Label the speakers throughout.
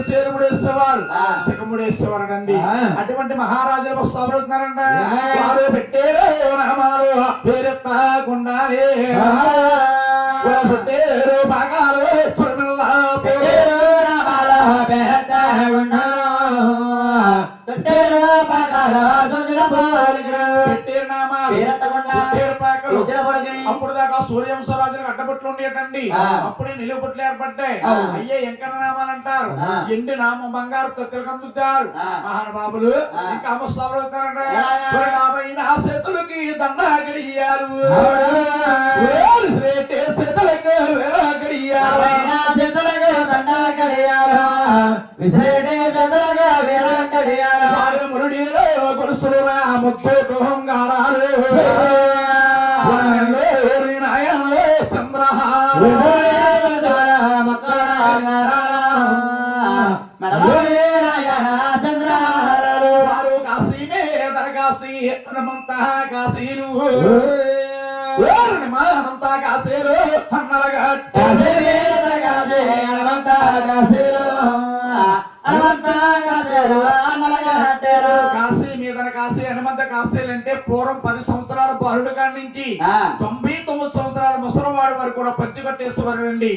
Speaker 1: సేరుముడేసేవారు శిఖముడేసేవారండి. అటువంటి మహారాజులు వస్తాబడుతున్నారంట. వారు పెట్టేరో నామాలు పేరెత్తకుండానే చుట్టేరు భాగాలు సురమిల్లా అప్పుడు దాకా సూర్యంశరాజులకు అడ్డబొట్లు ఉండేటండి. అప్పుడే నిలువ బొట్లు ఏర్పడ్డాయి. అయ్యే ఎంకన్న నామాలు అంటారు. ఎండి నామం బంగారు తిలకందుతారు మహానుభావులు. ఇంకా అమస్తాలు అవుతారంట. చేతులకి దండ గడియారు చేతులకు గడియారు మురుడిలో గొలుసులురా ముద్దు హంగారాలు చంద్రహారు వారు కాశీ మీద కాశీ హనుమంత కాశీలు హనుమంత కాశీలు కాశీ మీద కాశీ హనుమంత కాశీలు అంటే పూర్వం 10 సంవత్సరాల బాలుడు కాడి నుంచి 99 సంవత్సరాల ముసలివాడు వరకు కూడా పంచి కట్టేసేవారండి.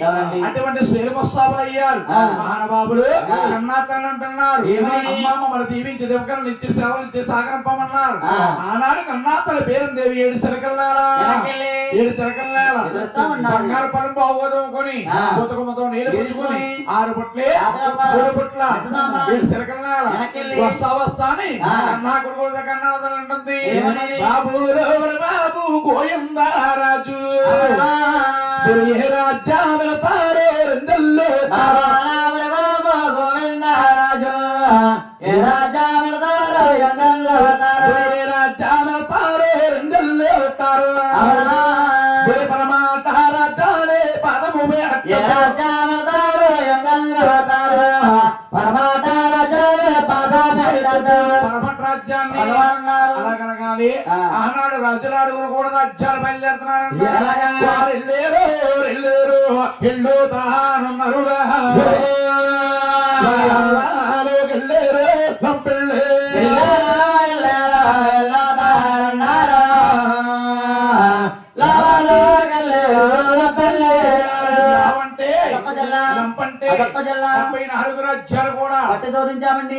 Speaker 1: అటువంటి శ్రీమస్తాబులు అయ్యారు మహానుభావులు. కన్నాతని అంటున్నారు. అమ్మ మమ్మల్ని దీవించి దేవకలను ఇచ్చి సేవలు ఇచ్చి సాగరంపమన్నారు. ఆనాడు కన్నాతల పేరు దేవి 7 చిలకల్లారా 7 చిలకల్లాల బంగారు పరం బాగోదుకొని బతుకమ్మతో నీళ్ళు పుచ్చుకొని 6 బొట్లే 3 బొట్ల 7 చిలకల్లాల వస్తా వస్తా అని కన్నా కొడుకుల కన్నాడదని ఉంటుంది. బాబు బాబు గోయందారాజు రాజ్యా వెళతారో రెండల్లో గోవిందరాజు రాజా వెళతారో ఎండల్లో రాజ్యా వెళతారో రెండల్లో పరమాట రాజానే పదము రాజా వెళతారో ఎండల్లో పరమాట రాజానే పరమట రాజ్యాన్ని అలాగనగానే ఆనాడు రాజులాడు కూడా రాజ్యాలు బయలుదేరుతున్నారంట. వారు వెళ్ళారు ఇల్లు తానున్నారుగా లంపంటే 74 రాజ్యాలు కూడా పట్టి శోధించామండి.